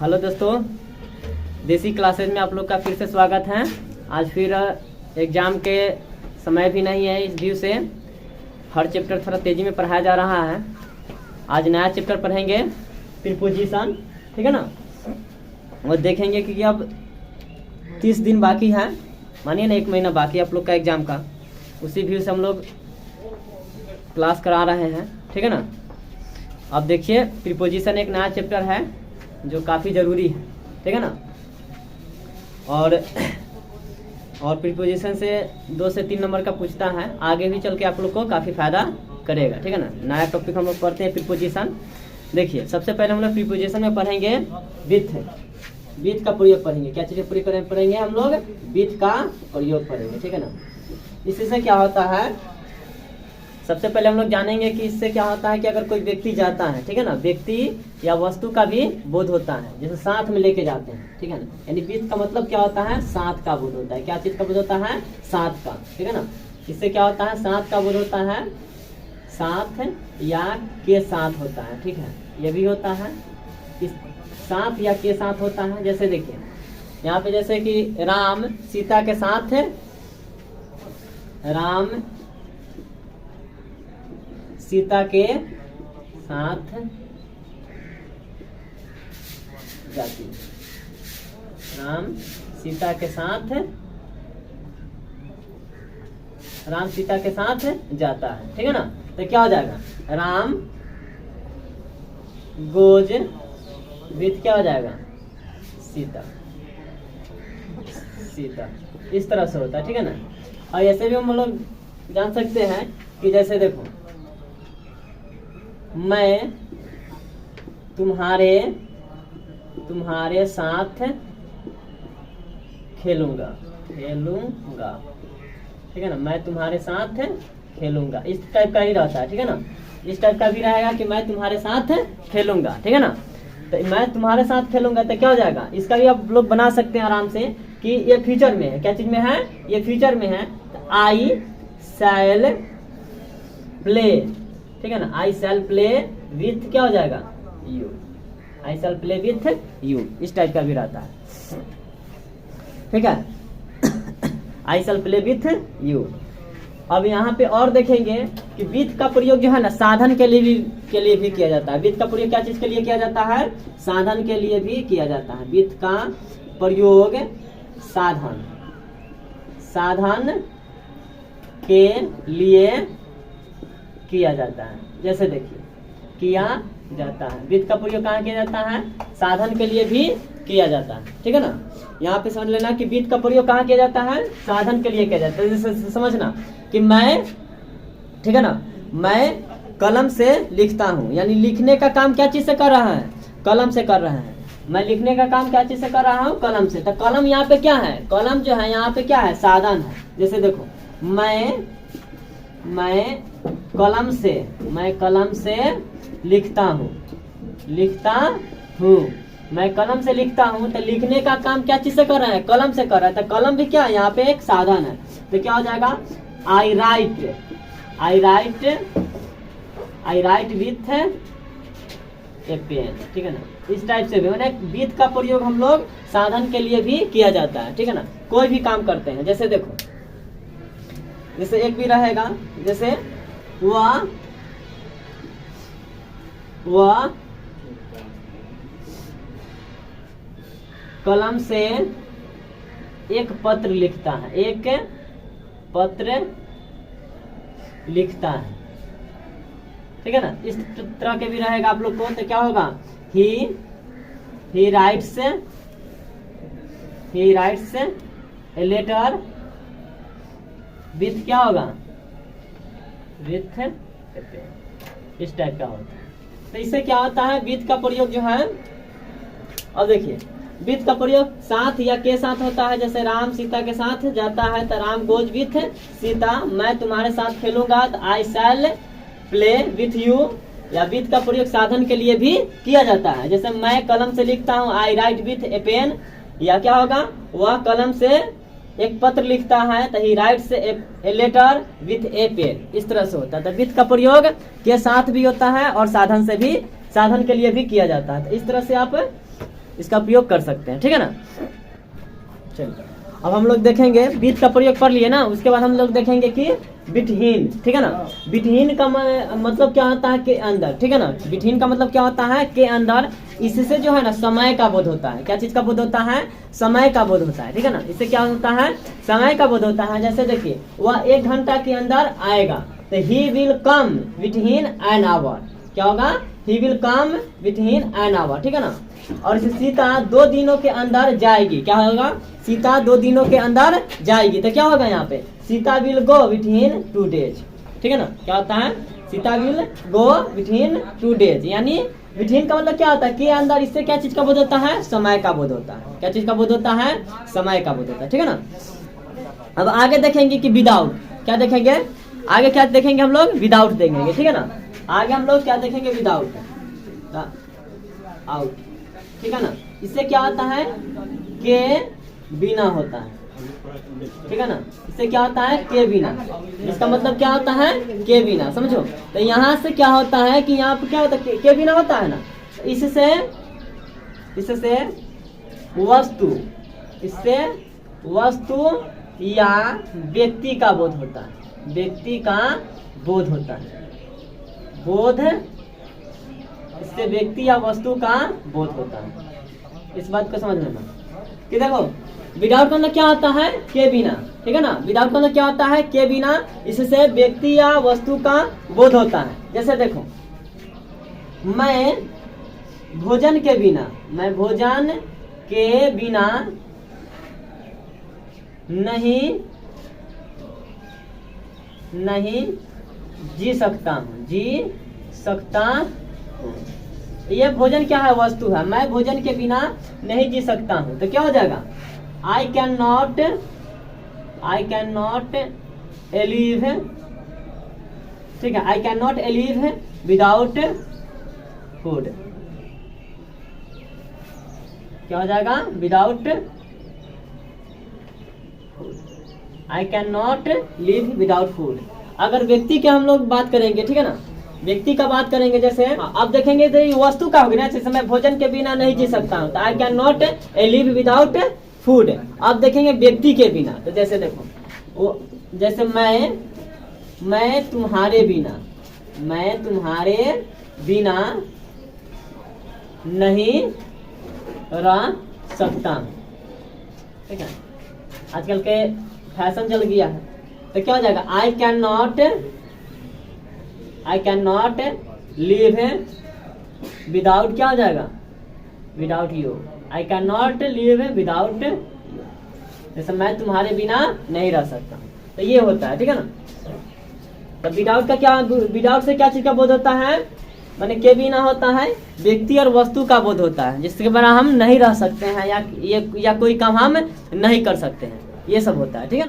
Hello दोस्तों, देसी classes में आप लोग का फिर से स्वागत है। आज फिर एग्ज़ाम के समय भी नहीं है, इस व्यू से हर चैप्टर थोड़ा तेज़ी में पढ़ाया जा रहा है। आज नया चैप्टर पढ़ेंगे प्रीपोजिशन, ठीक है ना। और देखेंगे कि अब 30 दिन बाकी है, मानिए ना 1 महीना बाकी आप लोग का एग्ज़ाम का। उसी व्यू से हम लोग क्लास करा रहे हैं, ठीक है ना। अब देखिए प्रीपोजिशन एक नया चैप्टर है जो काफ़ी ज़रूरी है, ठीक है ना। और प्रीपोजिशन से 2 से 3 नंबर का पूछता है, आगे भी चल के आप लोग को काफ़ी फ़ायदा करेगा, ठीक है ना। नया टॉपिक हम लोग पढ़ते हैं प्रीपोजिशन। देखिए सबसे पहले हम लोग प्रीपोजिशन में पढ़ेंगे विथ। विथ का प्रयोग पढ़ेंगे। क्या चीज़ें पढ़ेंगे हम लोग? विथ का प्रयोग पढ़ेंगे, ठीक है ना। इसी से क्या होता है, सबसे पहले हम लोग जानेंगे कि इससे क्या होता है कि अगर कोई व्यक्ति जाता है, ठीक है ना, व्यक्ति या वस्तु का भी बोध होता है, जैसे साथ में लेके जाते हैं, ठीक है ना। यानी विथ का मतलब क्या होता है? साथ का बोध होता है। क्या चीज का बोध होता है? साथ का, ठीक है ना। इससे क्या होता है? साथ का बोध होता है, साथ या के साथ होता है, ठीक है। ये भी होता है, इस साथ या के साथ होता है। जैसे देखिए यहाँ पे जैसे कि राम सीता के साथ है, राम सीता के साथ जाती, राम सीता के साथ, राम सीता के साथ जाता है, ठीक है ना। तो क्या हो जाएगा? राम गोज विथ क्या हो जाएगा? सीता, सीता। इस तरह से होता है, ठीक है ना। और ऐसे भी हम लोग जान सकते हैं कि जैसे देखो मैं तुम्हारे साथ खेलूंगा, ठीक है ना। मैं तुम्हारे साथ खेलूंगा, इस टाइप का ही रहता है, ठीक है ना। इस टाइप का भी रहेगा कि मैं तुम्हारे साथ खेलूंगा, ठीक है ना। तो मैं तुम्हारे साथ खेलूंगा तो क्या हो जाएगा? इसका भी आप लोग बना सकते हैं आराम से कि ये फ्यूचर में है। क्या चीज में है? ये फ्यूचर में है। आई शैल प्ले, ठीक है ना। आई शैल प्ले विथ क्या हो जाएगा? You. I shall play with you, इस टाइप का भी रहता है, ठीक है। I shall play with you. अब यहाँ पे और देखेंगे कि विथ का प्रयोग जो है ना साधन के लिए भी किया जाता है। विथ का प्रयोग क्या चीज के लिए किया जाता है? साधन के लिए भी किया जाता है। विथ का प्रयोग साधन के लिए किया जाता है। जैसे देखिए किया जाता है, विथ का प्रयोग कहाँ किया जाता है? साधन के लिए भी किया जाता है, ठीक है ना। यहाँ पे समझ लेना कि विथ का प्रयोग कहाँ किया जाता है? साधन के लिए किया जाता है। जैसे समझना कि मैं, ठीक है ना, मैं कलम से लिखता हूँ, यानी लिखने का काम क्या चीज से कर रहा है? कलम से कर रहा है। मैं लिखने का काम क्या चीज से कर रहा हूँ? कलम से। तो कलम यहाँ पे क्या है? कलम जो है यहाँ पे क्या है? साधन है। जैसे देखो मैं कलम से लिखता हूँ, मैं कलम से लिखता हूँ। तो लिखने का काम क्या चीज से कर रहा है? कलम से कर रहा है। तो कलम भी क्या है? यहाँ पे एक साधन है। तो क्या हो जाएगा? आई राइट विथ ए पेन, ठीक है ना। इस टाइप से भी विथ का प्रयोग हम लोग साधन के लिए भी किया जाता है, ठीक है ना। कोई भी काम करते हैं, जैसे देखो जैसे एक भी रहेगा, जैसे वह कलम से एक पत्र लिखता है, एक पत्र लिखता है, ठीक है ना। इस तरह के भी रहेगा आप लोग को। तो क्या होगा? He writes a letter with क्या होगा? विथ, इस टाइप का होता है। तो इससे क्या होता है? विथ का प्रयोग जो है, अब देखिए विथ का प्रयोग साथ या के साथ होता है। जैसे राम सीता के साथ जाता है तो राम गोज विथ सीता। मैं तुम्हारे साथ खेलूंगा तो आई शैल प्ले विथ यू। या विथ का प्रयोग साधन के लिए भी किया जाता है। जैसे मैं कलम से लिखता हूँ, आई राइट विथ ए पेन। या क्या होगा? वह कलम से एक पत्र लिखता है तो he writes a letter with a pen. इस तरह से होता है। तो विथ का प्रयोग के साथ भी होता है और साधन से भी, साधन के लिए भी किया जाता है। तो इस तरह से आप इसका प्रयोग कर सकते हैं, ठीक है ना। चलिए अब हम लोग देखेंगे विथ का प्रयोग कर लिए ना, उसके बाद हम लोग देखेंगे कि विथहीन, ठीक है ना। विथहीन का मतलब क्या होता है, के अंदर, ठीक है ना। विथहीन का मतलब क्या होता है, के अंदर। इससे जो है ना समय का बोध होता है। क्या चीज का बोध होता है, समय का बोध होता है, ठीक है ना। इससे क्या होता है, समय का बोध होता है। जैसे देखिए वह 1 घंटा के अंदर आएगा, तो he will come within an hour. क्या होगा, he will come within an hour, ठीक है ना। और सीता 2 दिनों के अंदर जाएगी। क्या होगा, सीता 2 दिनों के अंदर जाएगी। तो क्या होगा यहाँ पे, Sita will go within 2 days, ठीक है ना। क्या होता है, Sita will go within 2 days, यानी विथइन का मतलब क्या होता है, के अंदर। इससे क्या चीज का बोध होता है, समय का बोध होता है। क्या चीज का बोध होता है, समय का बोध होता है, ठीक है ना। अब आगे देखेंगे कि विदाउट। क्या देखेंगे आगे, क्या देखेंगे हम लोग, विदाउट देखेंगे, ठीक है ना। आगे हम लोग क्या देखेंगे, विदाउट आउट, ठीक है ना। इससे क्या होता है, के बिना होता है, ठीक है ना। इससे क्या होता है, के बिना। इसका मतलब क्या होता है, के बिना, समझो। तो यहाँ से क्या होता है कि यहाँ पे क्या होता है, के बिना होता है ना। इससे वस्तु, इससे वस्तु या व्यक्ति का बोध होता है, व्यक्ति का बोध होता है। बोध, इससे व्यक्ति या वस्तु का बोध होता है। इस बात को समझ लेना कि देखो विदाउट का मतलब क्या होता है, के बिना, ठीक है ना। विदाउट का मतलब क्या होता है, के बिना। इससे व्यक्ति या वस्तु का बोध होता है। जैसे देखो, मैं भोजन के बिना, मैं भोजन के बिना नहीं जी सकता हूँ, जी सकता हूँ। ये भोजन क्या है, वस्तु है। मैं भोजन के बिना नहीं जी सकता हूँ, तो क्या हो जाएगा, आई कैन नॉट एलिव, ठीक है। I can not alive without food. क्या हो जाएगा, without food. I can not live without food. अगर व्यक्ति की हम लोग बात करेंगे, ठीक है ना, व्यक्ति का बात करेंगे, जैसे अब देखेंगे तो ये वस्तु का होगी ना। जैसे मैं भोजन के बिना नहीं जी सकता हूँ, तो I can not live without food. अब देखेंगे व्यक्ति के बिना, तो जैसे देखो वो, जैसे मैं तुम्हारे बिना नहीं रह सकता हूँ, ठीक है। आजकल के फैशन चल गया है, तो क्या हो जाएगा, I can not live without, क्या हो जाएगा, without you. I can not live without, जैसे मैं तुम्हारे बिना नहीं रह सकता। तो ये होता है, ठीक है ना। तो विदाउट का क्या, विदाउट से क्या चीज का बोध होता है, माने के बिना होता है, व्यक्ति और वस्तु का बोध होता है, जिसके बिना हम नहीं रह सकते हैं, या कोई काम हम नहीं कर सकते हैं, ये सब होता है, ठीक है।